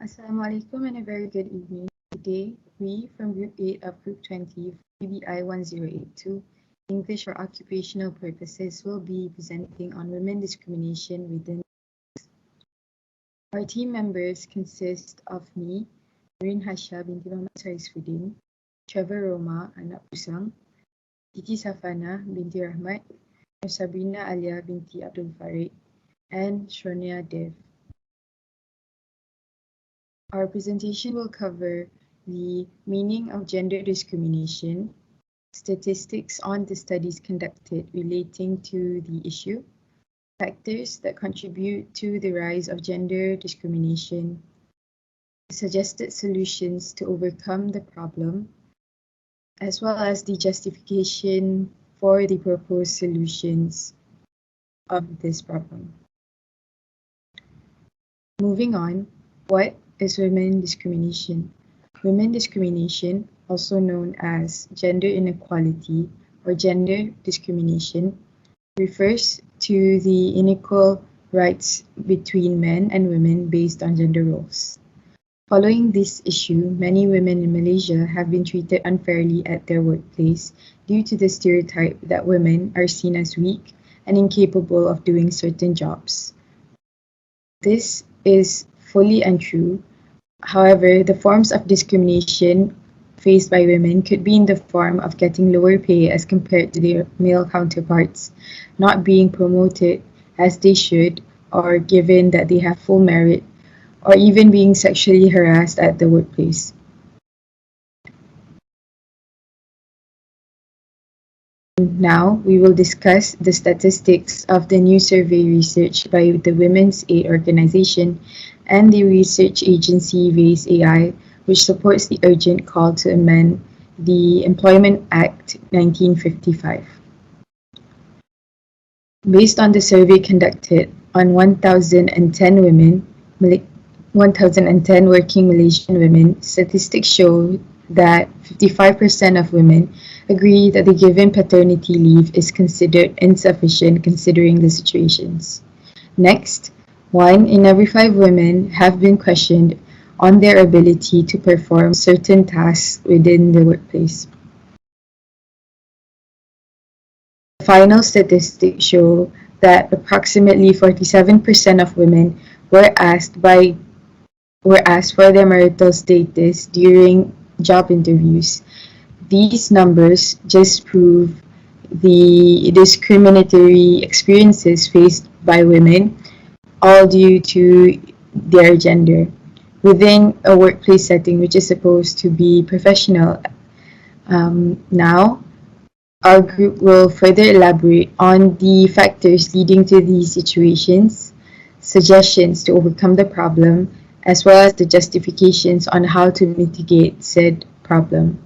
Assalamualaikum and a very good evening. Today, we from Group 8 of Group 20, PBI1082, English for Occupational Purposes, will be presenting on women discrimination within. Our team members consist of me, Marin Hasha binti Muhammad Sarisfuddin, Trevor Roma, anak Pusang, Titi Safana binti Rahmat, Sabrina Alia binti Abdul Farid, and Shronia Dev. Our presentation will cover the meaning of gender discrimination, statistics on the studies conducted relating to the issue, factors that contribute to the rise of gender discrimination, suggested solutions to overcome the problem, as well as the justification for the proposed solutions of this problem. Moving on, what is women discrimination? Women discrimination, also known as gender inequality or gender discrimination, refers to the unequal rights between men and women based on gender roles. Following this issue, many women in Malaysia have been treated unfairly at their workplace due to the stereotype that women are seen as weak and incapable of doing certain jobs. This is fully untrue. However, the forms of discrimination faced by women could be in the form of getting lower pay as compared to their male counterparts, not being promoted as they should, or given that they have full merit, or even being sexually harassed at the workplace. Now, we will discuss the statistics of the new survey research by the Women's Aid Organization and the research agency Raise AI, which supports the urgent call to amend the Employment Act 1955. Based on the survey conducted on 1,010 working Malaysian women, statistics show that 55% of women agree that the given paternity leave is considered insufficient considering the situations. Next, 1 in every 5 women have been questioned on their ability to perform certain tasks within the workplace. The final statistics show that approximately 47% of women were asked for their marital status during job interviews. These numbers just prove the discriminatory experiences faced by women, all due to their gender, within a workplace setting which is supposed to be professional. Now, our group will further elaborate on the factors leading to these situations, suggestions to overcome the problem, as well as the justifications on how to mitigate said problem.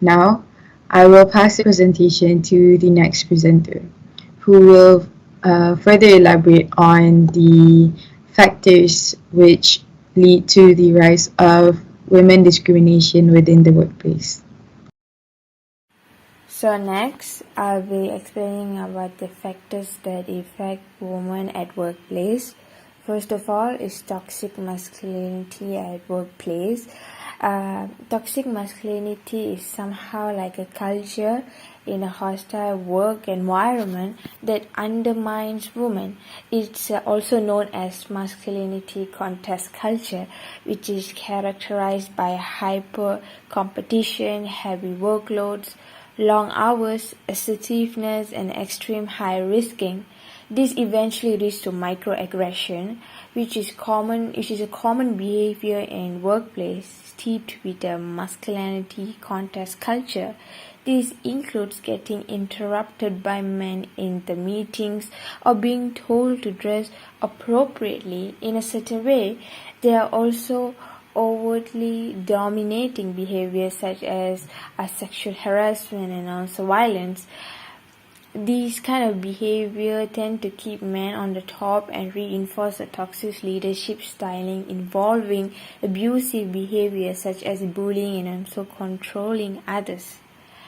Now, I will pass the presentation to the next presenter, who will further elaborate on the factors which lead to the rise of women discrimination within the workplace. So next, I'll be explaining about the factors that affect women at workplace. First of all is toxic masculinity at workplace. Toxic masculinity is somehow like a culture in a hostile work environment that undermines women. It's also known as masculinity contest culture, which is characterized by hyper competition, heavy workloads, long hours, assertiveness, and extreme high risking. This eventually leads to microaggression, which is a common behavior in workplace steeped with a masculinity contest culture. This includes getting interrupted by men in the meetings or being told to dress appropriately in a certain way. There are also overtly dominating behaviors such as sexual harassment and also violence. These kind of behavior tend to keep men on the top and reinforce a toxic leadership styling involving abusive behavior such as bullying and also controlling others.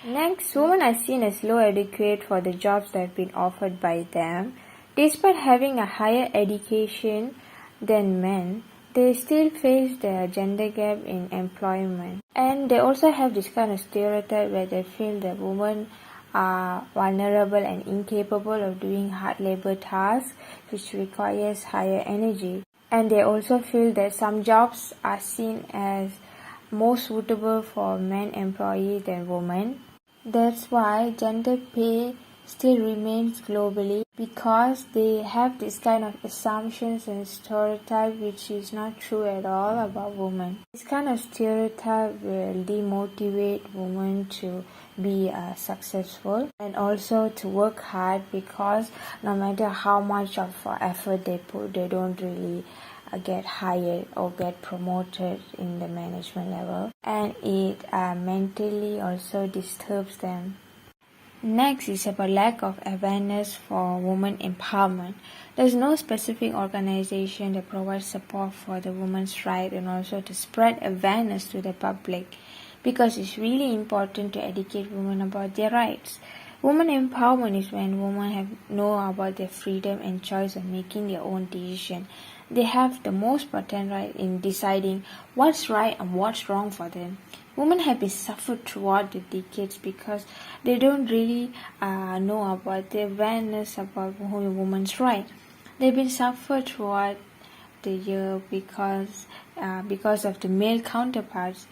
Next, women are seen as low adequate for the jobs that have been offered by them. Despite having a higher education than men, they still face the gender gap in employment. And they also have this kind of stereotype where they feel that women are vulnerable and incapable of doing hard labor tasks which requires higher energy. And they also feel that some jobs are seen as more suitable for men employees than women. That's why gender pay still remains globally, because they have this kind of assumptions and stereotype which is not true at all about women. This kind of stereotype will demotivate women to be successful and also to work hard, because no matter how much of effort they put, they don't really get hired or get promoted in the management level, and it mentally also disturbs them. Next is about lack of awareness for women empowerment. There's no specific organization that provides support for the women's right and also to spread awareness to the public, because it's really important to educate women about their rights. Women empowerment is when women know about their freedom and choice of making their own decision. They have the most potent right in deciding what's right and what's wrong for them. Women have been suffered throughout the decades because they don't really know about the awareness about women's right. They've been suffered throughout the year because of the male counterparts.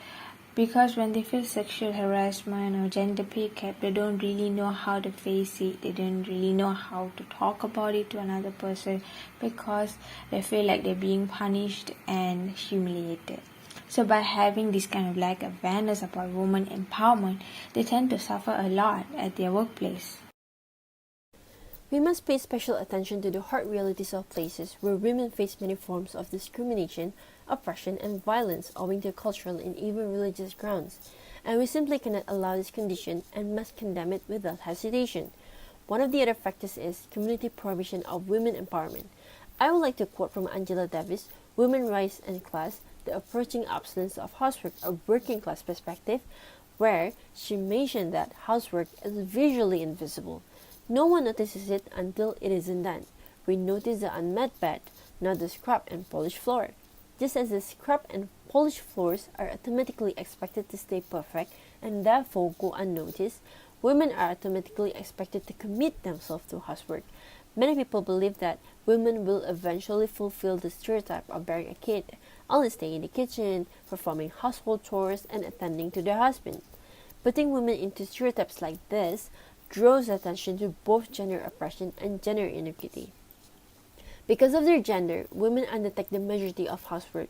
Because when they feel sexual harassment or gender pay gap, they don't really know how to face it. They don't really know how to talk about it to another person, because they feel like they're being punished and humiliated. So by having this kind of lack of awareness about women empowerment, they tend to suffer a lot at their workplace. We must pay special attention to the hard realities of places where women face many forms of discrimination, oppression, and violence owing to cultural and even religious grounds, and we simply cannot allow this condition and must condemn it without hesitation. One of the other factors is community provision of women empowerment. I would like to quote from Angela Davis, Women, Rights and Class, The Approaching Obsolescence of Housework, a Working Class Perspective, where she mentioned that housework is visually invisible. No one notices it until it isn't done. We notice the unmet bed, not the scrub and polished floor. Just as the scrub and polished floors are automatically expected to stay perfect and therefore go unnoticed, women are automatically expected to commit themselves to housework. Many people believe that women will eventually fulfill the stereotype of bearing a kid, only staying in the kitchen, performing household chores, and attending to their husband. Putting women into stereotypes like this draws attention to both gender oppression and gender inequity. Because of their gender, women undertake the majority of housework.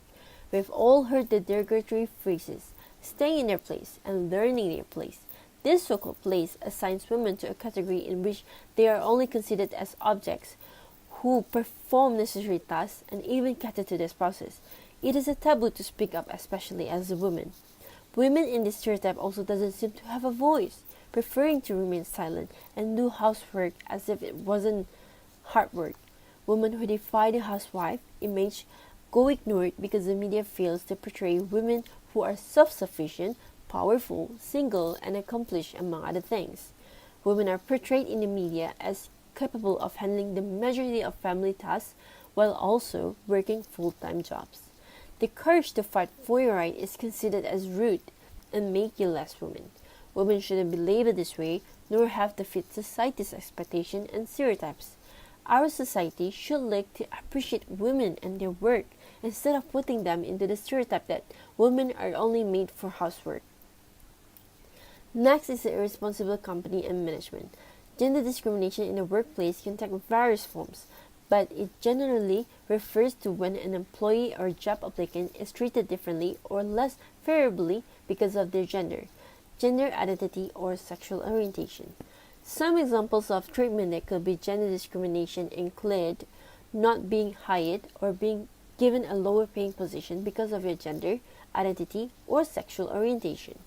We've all heard the derogatory phrases, staying in their place and learning their place. This so-called place assigns women to a category in which they are only considered as objects who perform necessary tasks and even cater to this process. It is a taboo to speak up, especially as a woman. Women in this stereotype also doesn't seem to have a voice, preferring to remain silent and do housework as if it wasn't hard work. Women who defy the housewife image go ignored because the media fails to portray women who are self-sufficient, powerful, single, and accomplished, among other things. Women are portrayed in the media as capable of handling the majority of family tasks while also working full-time jobs. The courage to fight for your right is considered as rude and make you less woman. Women shouldn't be labeled this way, nor have to fit society's expectations and stereotypes. Our society should look to appreciate women and their work instead of putting them into the stereotype that women are only made for housework. Next is the irresponsible company and management. Gender discrimination in the workplace can take various forms, but it generally refers to when an employee or job applicant is treated differently or less favorably because of their gender identity, or sexual orientation. Some examples of treatment that could be gender discrimination include not being hired or being given a lower paying position because of your gender, identity, or sexual orientation.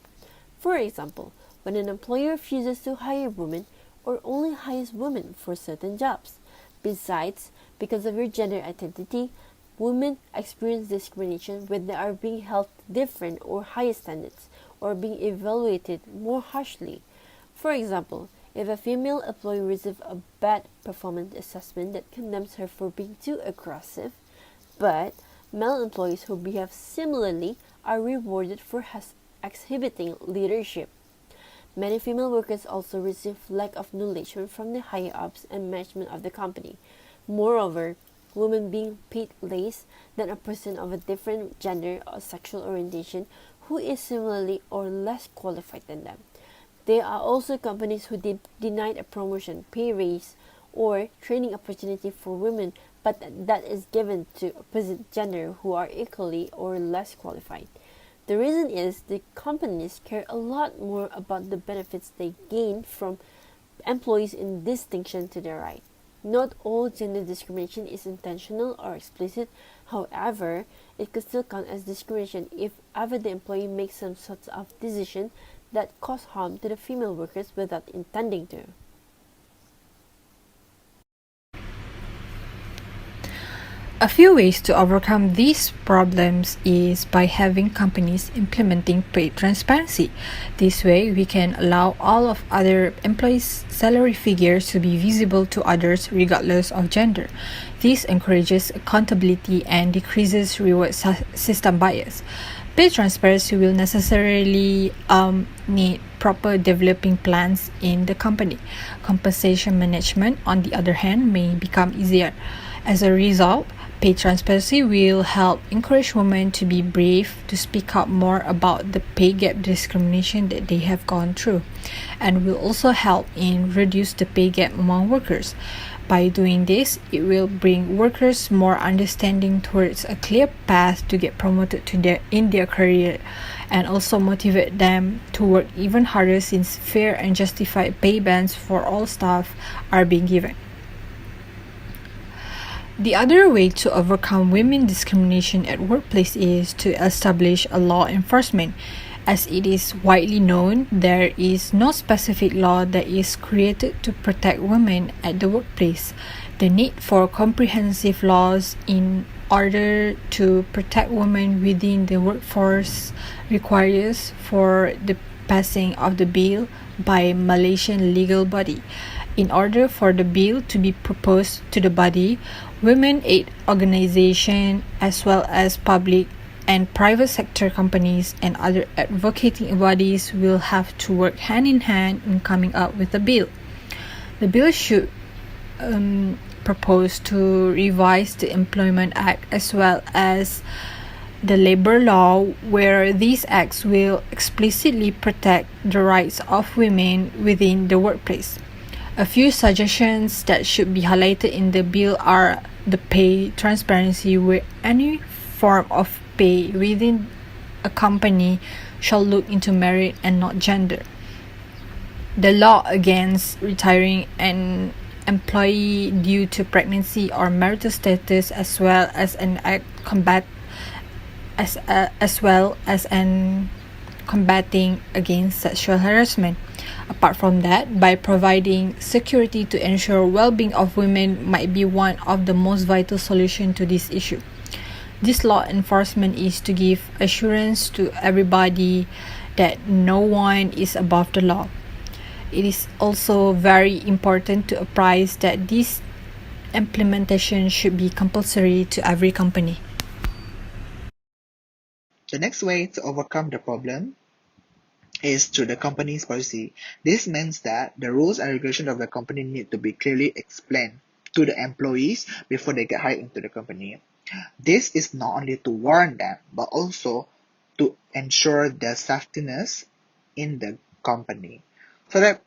For example, when an employer refuses to hire women or only hires women for certain jobs. Besides, because of your gender identity, women experience discrimination when they are being held to different or higher standards or being evaluated more harshly. For example, if a female employee receives a bad performance assessment that condemns her for being too aggressive, but Male employees who behave similarly are rewarded for exhibiting leadership. Many female workers also receive lack of knowledge from the higher ups and management of the company. Moreover, women being paid less than a person of a different gender or sexual orientation who is similarly or less qualified than them. There are also companies who denied a promotion, pay raise, or training opportunity for women, but that is given to opposite gender who are equally or less qualified. The reason is the companies care a lot more about the benefits they gain from employees in distinction to their right. Not all gender discrimination is intentional or explicit. However, it could still count as discrimination if ever the employee makes some sort of decision that cause harm to the female workers without intending to. A few ways to overcome these problems is by having companies implementing pay transparency. This way, we can allow all of other employees' salary figures to be visible to others regardless of gender. This encourages accountability and decreases reward system bias. Pay transparency will necessarily need proper developing plans in the company. Compensation management, on the other hand, may become easier. As a result, pay transparency will help encourage women to be brave to speak up more about the pay gap discrimination that they have gone through, and will also help in reduce the pay gap among workers. By doing this, it will bring workers more understanding towards a clear path to get promoted in their career, and also motivate them to work even harder since fair and justified pay bands for all staff are being given. The other way to overcome women discrimination at workplace is to establish a law enforcement. As it is widely known, there is no specific law that is created to protect women at the workplace. The need for comprehensive laws in order to protect women within the workforce requires for the passing of the bill by Malaysian legal body. In order for the bill to be proposed to the body, women aid organizations as well as public and private sector companies and other advocating bodies will have to work hand in hand in coming up with a bill. The bill should propose to revise the Employment Act as well as the labor law, where these acts will explicitly protect the rights of women within the workplace. A few suggestions that should be highlighted in the bill are the pay transparency, where any form of pay within a company shall look into merit and not gender. The law against retiring an employee due to pregnancy or marital status, as well as an combating against sexual harassment. Apart from that, by providing security to ensure well-being of women might be one of the most vital solutions to this issue. This law enforcement is to give assurance to everybody that no one is above the law. It is also very important to apprise that this implementation should be compulsory to every company. The next way to overcome the problem is through the company's policy. This means that the rules and regulations of the company need to be clearly explained to the employees before they get hired into the company. This is not only to warn them, but also to ensure their safetyness in the company, so that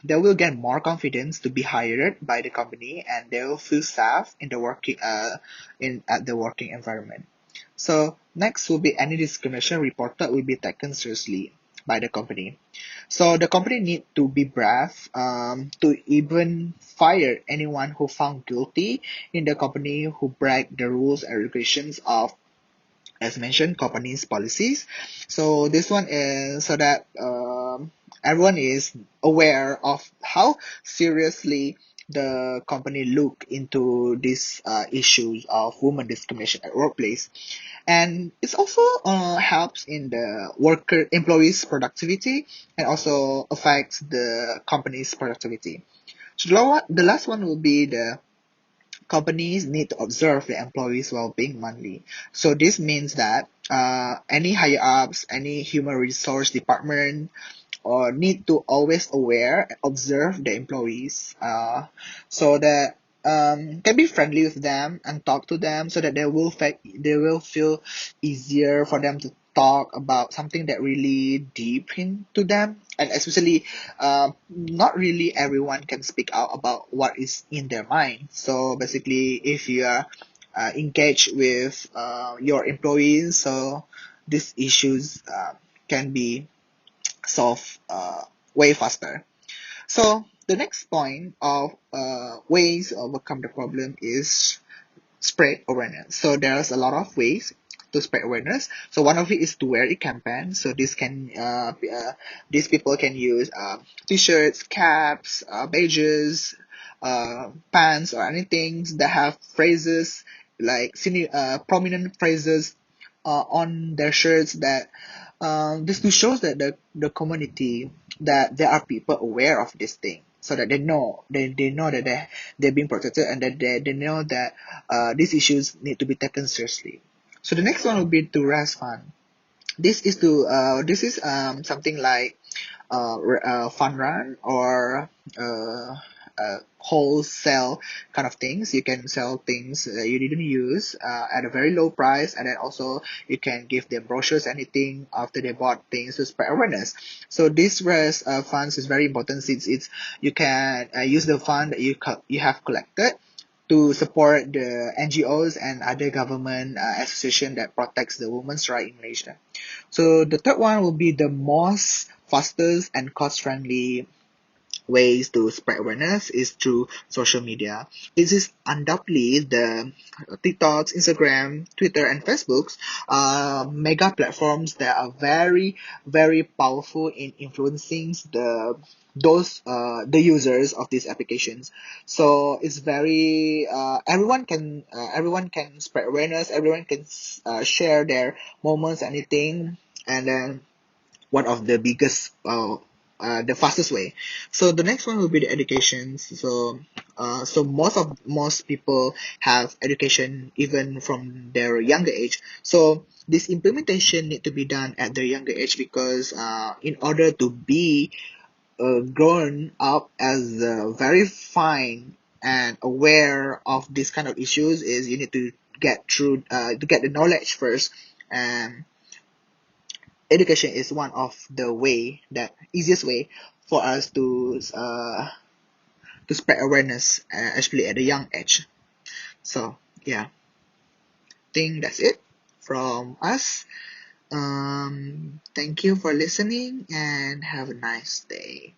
they will get more confidence to be hired by the company, and they will feel safe in the working at the working environment. So next will be any discrimination reported will be taken seriously by the company. So the company need to be brave to even fire anyone who found guilty in the company who break the rules and regulations of, as mentioned, company's policies. So this one is so that everyone is aware of how seriously the company look into these issues of women discrimination at workplace. And it also helps in the worker employees productivity, and also affects the company's productivity. So the last one will be the companies need to observe the employees' well-being monthly. So this means that any higher ups, any human resource department, or need to always aware, observe the employees, so that can be friendly with them and talk to them, so that they will feel easier for them to talk about something that really deep into them, and especially not really everyone can speak out about what is in their mind. So basically, if you are engaged with your employees, so these issues can be solved way faster. So the next point of ways to overcome the problem is spread awareness. So there's a lot of ways to spread awareness. So one of it is to wear a campaign. So these people can use t-shirts, caps, badges, pants, or anything that have phrases like prominent phrases on their shirts, that this to shows that the community, that there are people aware of this thing, so that they know that they're being protected, and that they know that these issues need to be taken seriously. So the next one will be to raise fund. This is something like fun run, or wholesale kind of things. You can sell things you didn't use at a very low price, and then also you can give them brochures, anything after they bought things, to spread awareness. So this funds is very important, since it's you can use the fund that you have collected to support the NGOs and other government association that protects the women's right in Malaysia. So the third one will be the most fastest and cost-friendly ways to spread awareness is through social media. This is undoubtedly the TikToks, Instagram, Twitter, and Facebooks, mega platforms that are very, very powerful in influencing the users of these applications. So it's very everyone can spread awareness. Everyone can share their moments, anything, and then one of the biggest the fastest way. So the next one will be the education. So most people have education even from their younger age. So this implementation need to be done at their younger age, because in order to be grown up as very fine and aware of this kind of issues, is you need to get the knowledge first. And education is one of the easiest way for us to spread awareness, especially at a young age. So yeah, I think that's it from us. Thank you for listening, and have a nice day.